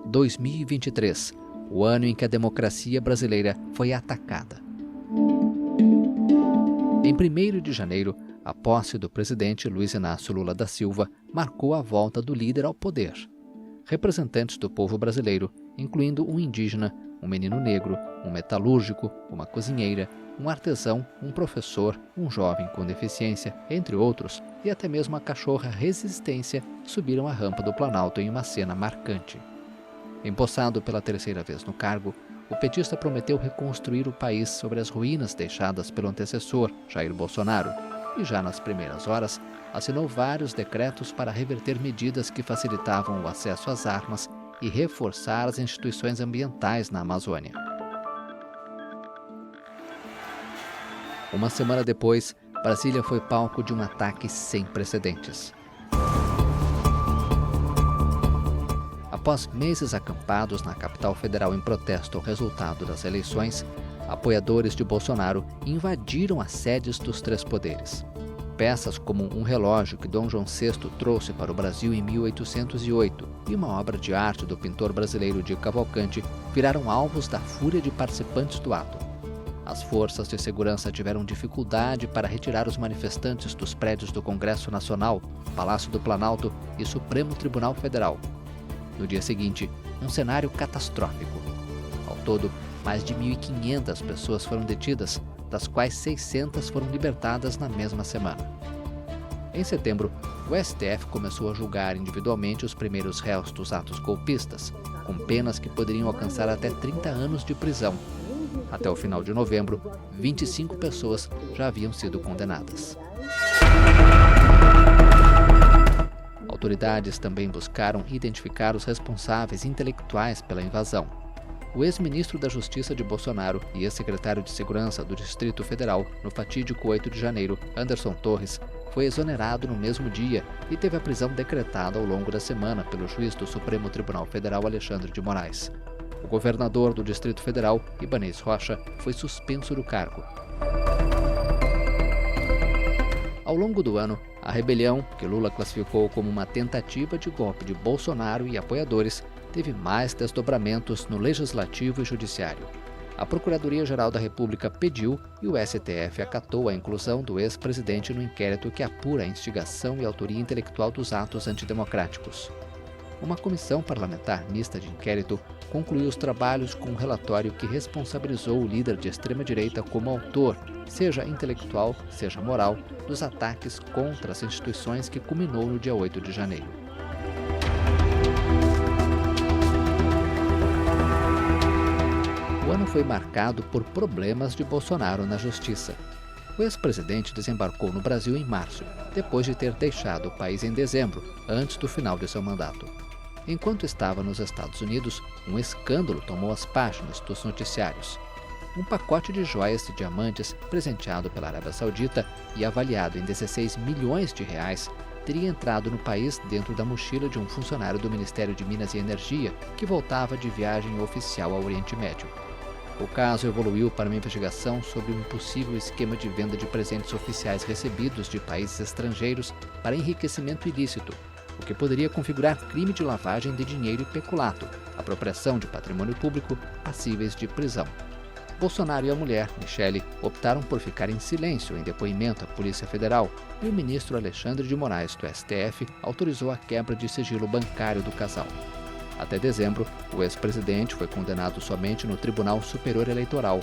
2023, o ano em que a democracia brasileira foi atacada. Em 1º de janeiro, a posse do presidente Luiz Inácio Lula da Silva marcou a volta do líder ao poder. Representantes do povo brasileiro, incluindo um indígena, um menino negro, um metalúrgico, uma cozinheira, um artesão, um professor, um jovem com deficiência, entre outros, e até mesmo a cachorra Resistência, subiram a rampa do Planalto em uma cena marcante. Empossado pela 3ª vez no cargo, o petista prometeu reconstruir o país sobre as ruínas deixadas pelo antecessor, Jair Bolsonaro, e já nas primeiras horas assinou vários decretos para reverter medidas que facilitavam o acesso às armas e reforçar as instituições ambientais na Amazônia. Uma semana depois, Brasília foi palco de um ataque sem precedentes. Após meses acampados na capital federal em protesto ao resultado das eleições, apoiadores de Bolsonaro invadiram as sedes dos 3 poderes. Peças como um relógio que Dom João VI trouxe para o Brasil em 1808 e uma obra de arte do pintor brasileiro Di Cavalcanti viraram alvos da fúria de participantes do ato. As forças de segurança tiveram dificuldade para retirar os manifestantes dos prédios do Congresso Nacional, Palácio do Planalto e Supremo Tribunal Federal. No dia seguinte, um cenário catastrófico. Ao todo, mais de 1.500 pessoas foram detidas, das quais 600 foram libertadas na mesma semana. Em setembro, o STF começou a julgar individualmente os primeiros réus dos atos golpistas, com penas que poderiam alcançar até 30 anos de prisão. Até o final de novembro, 25 pessoas já haviam sido condenadas. Autoridades também buscaram identificar os responsáveis intelectuais pela invasão. O ex-ministro da Justiça de Bolsonaro e ex-secretário de Segurança do Distrito Federal no fatídico 8 de janeiro, Anderson Torres, foi exonerado no mesmo dia e teve a prisão decretada ao longo da semana pelo juiz do Supremo Tribunal Federal, Alexandre de Moraes. O governador do Distrito Federal, Ibanez Rocha, foi suspenso do cargo. Ao longo do ano, a rebelião, que Lula classificou como uma tentativa de golpe de Bolsonaro e apoiadores, teve mais desdobramentos no Legislativo e Judiciário. A Procuradoria-Geral da República pediu e o STF acatou a inclusão do ex-presidente no inquérito que apura a instigação e autoria intelectual dos atos antidemocráticos. Uma comissão parlamentar mista de inquérito concluiu os trabalhos com um relatório que responsabilizou o líder de extrema-direita como autor, seja intelectual, seja moral, dos ataques contra as instituições que culminou no dia 8 de janeiro. O ano foi marcado por problemas de Bolsonaro na justiça. O ex-presidente desembarcou no Brasil em março, depois de ter deixado o país em dezembro, antes do final de seu mandato. Enquanto estava nos Estados Unidos, um escândalo tomou as páginas dos noticiários. Um pacote de joias e diamantes presenteado pela Arábia Saudita e avaliado em 16 milhões de reais teria entrado no país dentro da mochila de um funcionário do Ministério de Minas e Energia que voltava de viagem oficial ao Oriente Médio. O caso evoluiu para uma investigação sobre um possível esquema de venda de presentes oficiais recebidos de países estrangeiros para enriquecimento ilícito, o que poderia configurar crime de lavagem de dinheiro e peculato, apropriação de patrimônio público, passíveis de prisão. Bolsonaro e a mulher, Michele, optaram por ficar em silêncio em depoimento à Polícia Federal e o ministro Alexandre de Moraes, do STF, autorizou a quebra de sigilo bancário do casal. Até dezembro, o ex-presidente foi condenado somente no Tribunal Superior Eleitoral.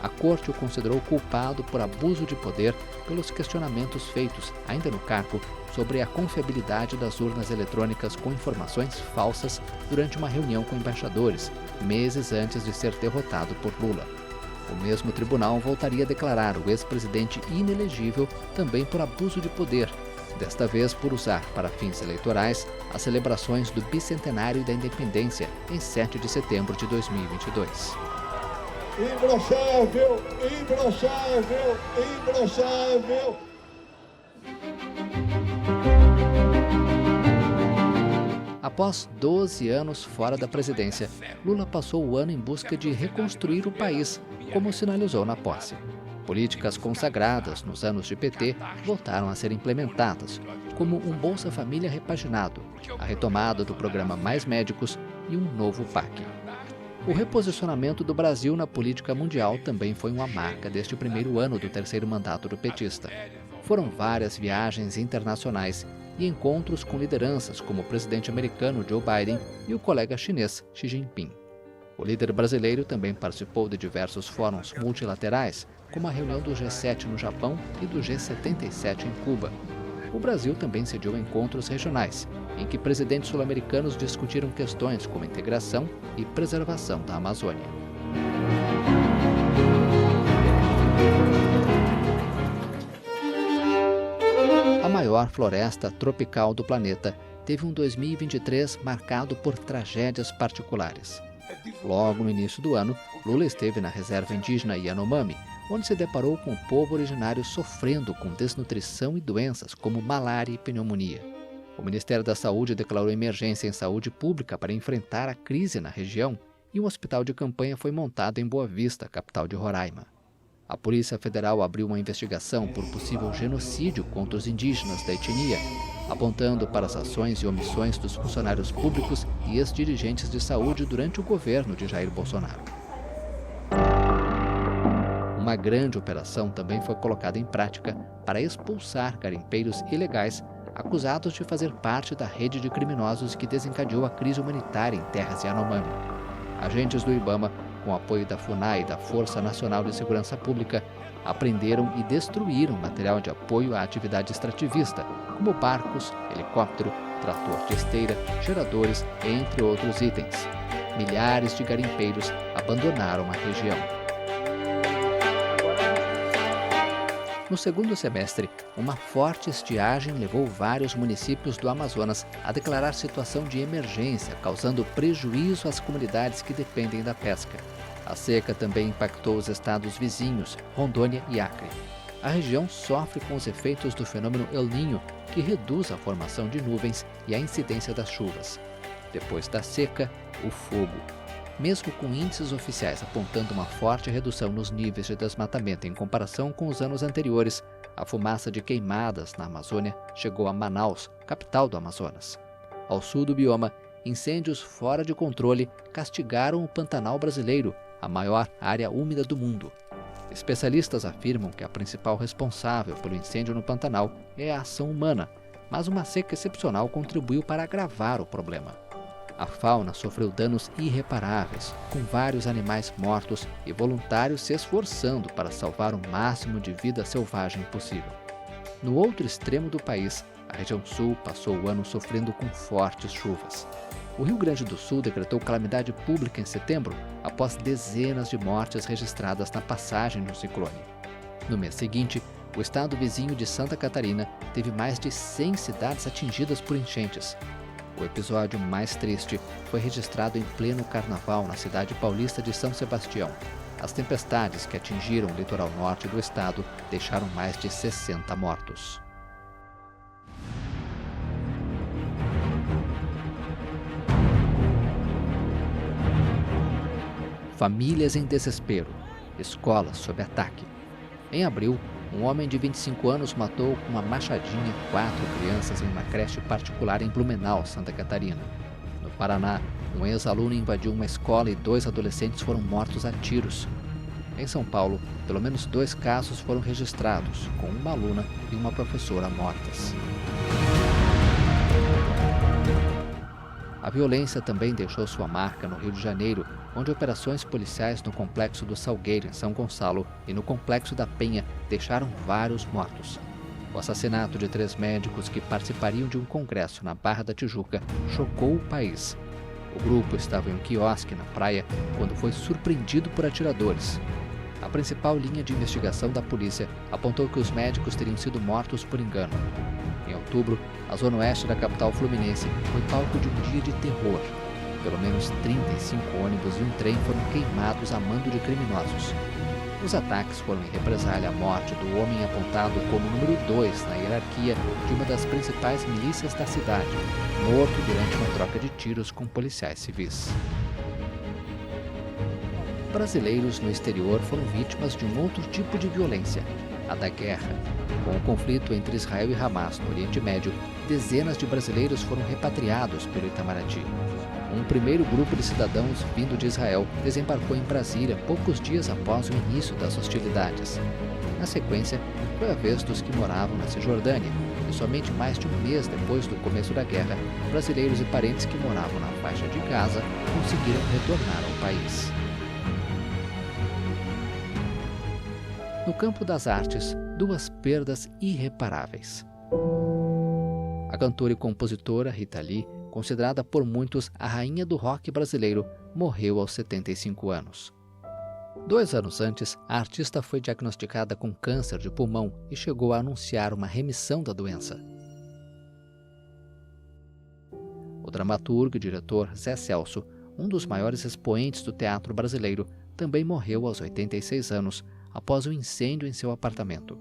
A corte o considerou culpado por abuso de poder pelos questionamentos feitos, ainda no cargo, sobre a confiabilidade das urnas eletrônicas com informações falsas durante uma reunião com embaixadores, meses antes de ser derrotado por Lula. O mesmo tribunal voltaria a declarar o ex-presidente inelegível também por abuso de poder, desta vez por usar para fins eleitorais as celebrações do bicentenário da independência em 7 de setembro de 2022. Imbrochável! Imbrochável! Imbrochável! Após 12 anos fora da presidência, Lula passou o ano em busca de reconstruir o país, como sinalizou na posse. Políticas consagradas nos anos de PT voltaram a ser implementadas, como um Bolsa Família repaginado, a retomada do programa Mais Médicos e um novo PAC. O reposicionamento do Brasil na política mundial também foi uma marca deste primeiro ano do terceiro mandato do petista. Foram várias viagens internacionais e encontros com lideranças como o presidente americano Joe Biden e o colega chinês Xi Jinping. O líder brasileiro também participou de diversos fóruns multilaterais, como a reunião do G7 no Japão e do G77 em Cuba. O Brasil também sediou encontros regionais, em que presidentes sul-americanos discutiram questões como integração e preservação da Amazônia. A maior floresta tropical do planeta teve um 2023 marcado por tragédias particulares. Logo no início do ano, Lula esteve na reserva indígena Yanomami, onde se deparou com o povo originário sofrendo com desnutrição e doenças como malária e pneumonia. O Ministério da Saúde declarou emergência em saúde pública para enfrentar a crise na região e um hospital de campanha foi montado em Boa Vista, capital de Roraima. A Polícia Federal abriu uma investigação por possível genocídio contra os indígenas da etnia, apontando para as ações e omissões dos funcionários públicos e ex-dirigentes de saúde durante o governo de Jair Bolsonaro. Uma grande operação também foi colocada em prática para expulsar garimpeiros ilegais acusados de fazer parte da rede de criminosos que desencadeou a crise humanitária em terras Yanomami. Agentes do IBAMA, com apoio da FUNAI e da Força Nacional de Segurança Pública, apreenderam e destruíram material de apoio à atividade extrativista, como barcos, helicóptero, trator de esteira, geradores, entre outros itens. Milhares de garimpeiros abandonaram a região. No segundo semestre, uma forte estiagem levou vários municípios do Amazonas a declarar situação de emergência, causando prejuízo às comunidades que dependem da pesca. A seca também impactou os estados vizinhos, Rondônia e Acre. A região sofre com os efeitos do fenômeno El Niño, que reduz a formação de nuvens e a incidência das chuvas. Depois da seca, o fogo. Mesmo com índices oficiais apontando uma forte redução nos níveis de desmatamento em comparação com os anos anteriores, a fumaça de queimadas na Amazônia chegou a Manaus, capital do Amazonas. Ao sul do bioma, incêndios fora de controle castigaram o Pantanal brasileiro, a maior área úmida do mundo. Especialistas afirmam que a principal responsável pelo incêndio no Pantanal é a ação humana, mas uma seca excepcional contribuiu para agravar o problema. A fauna sofreu danos irreparáveis, com vários animais mortos e voluntários se esforçando para salvar o máximo de vida selvagem possível. No outro extremo do país, a região sul passou o ano sofrendo com fortes chuvas. O Rio Grande do Sul decretou calamidade pública em setembro, após dezenas de mortes registradas na passagem do ciclone. No mês seguinte, o estado vizinho de Santa Catarina teve mais de 100 cidades atingidas por enchentes. O episódio mais triste foi registrado em pleno carnaval na cidade paulista de São Sebastião. As tempestades que atingiram o litoral norte do estado deixaram mais de 60 mortos. Famílias em desespero, escolas sob ataque. Em abril, um homem de 25 anos matou com uma machadinha 4 crianças em uma creche particular em Blumenau, Santa Catarina. No Paraná, um ex-aluno invadiu uma escola e 2 adolescentes foram mortos a tiros. Em São Paulo, pelo menos 2 casos foram registrados, com uma aluna e uma professora mortas. A violência também deixou sua marca no Rio de Janeiro, onde operações policiais no Complexo do Salgueiro, em São Gonçalo, e no Complexo da Penha deixaram vários mortos. O assassinato de 3 médicos que participariam de um congresso na Barra da Tijuca chocou o país. O grupo estava em um quiosque na praia quando foi surpreendido por atiradores. A principal linha de investigação da polícia apontou que os médicos teriam sido mortos por engano. Em outubro, a zona oeste da capital fluminense foi palco de um dia de terror. Pelo menos 35 ônibus e um trem foram queimados a mando de criminosos. Os ataques foram em represália à morte do homem apontado como número 2 na hierarquia de uma das principais milícias da cidade, morto durante uma troca de tiros com policiais civis. brasileiros no exterior foram vítimas de um outro tipo de violência, a da guerra. Com o conflito entre Israel e Hamas no Oriente Médio, dezenas de brasileiros foram repatriados pelo Itamaraty. Um primeiro grupo de cidadãos vindo de Israel desembarcou em Brasília poucos dias após o início das hostilidades. Na sequência, foi a vez dos que moravam na Cisjordânia, e somente mais de um mês depois do começo da guerra, brasileiros e parentes que moravam na faixa de Gaza conseguiram retornar ao país. No campo das artes, duas perdas irreparáveis. A cantora e compositora Rita Lee, considerada por muitos a rainha do rock brasileiro, morreu aos 75 anos. 2 anos antes, a artista foi diagnosticada com câncer de pulmão e chegou a anunciar uma remissão da doença. O dramaturgo e diretor Zé Celso, um dos maiores expoentes do teatro brasileiro, também morreu aos 86 anos, após um incêndio em seu apartamento.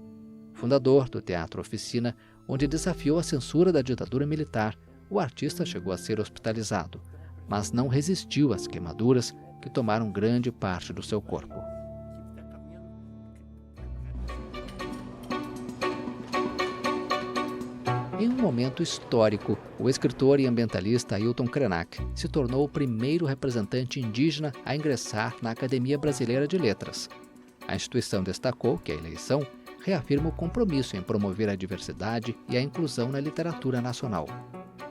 Fundador do Teatro Oficina, onde desafiou a censura da ditadura militar, o artista chegou a ser hospitalizado, mas não resistiu às queimaduras que tomaram grande parte do seu corpo. Em um momento histórico, o escritor e ambientalista Ailton Krenak se tornou o primeiro representante indígena a ingressar na Academia Brasileira de Letras. A instituição destacou que a eleição reafirma o compromisso em promover a diversidade e a inclusão na literatura nacional.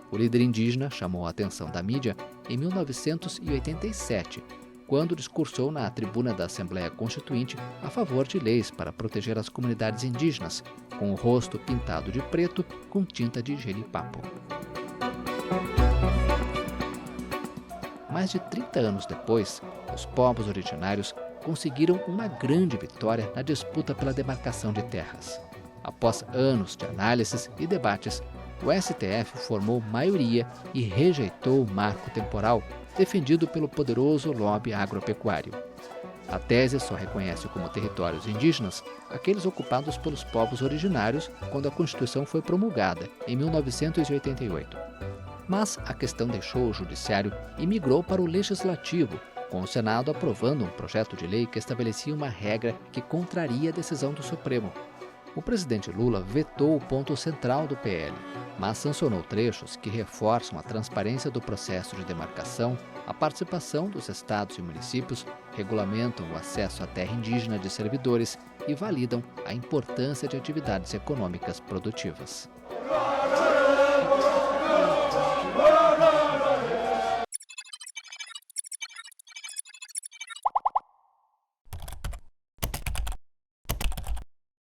O líder indígena chamou a atenção da mídia em 1987, quando discursou na tribuna da Assembleia Constituinte a favor de leis para proteger as comunidades indígenas, com o rosto pintado de preto com tinta de jeripapo. Mais de 30 anos depois, os povos originários conseguiram uma grande vitória na disputa pela demarcação de terras. Após anos de análises e debates, o STF formou maioria e rejeitou o marco temporal defendido pelo poderoso lobby agropecuário. A tese só reconhece como territórios indígenas aqueles ocupados pelos povos originários quando a Constituição foi promulgada, em 1988. Mas a questão deixou o Judiciário e migrou para o Legislativo, com o Senado aprovando um projeto de lei que estabelecia uma regra que contraria a decisão do Supremo. O presidente Lula vetou o ponto central do PL, mas sancionou trechos que reforçam a transparência do processo de demarcação, a participação dos estados e municípios, regulamentam o acesso à terra indígena de servidores e validam a importância de atividades econômicas produtivas.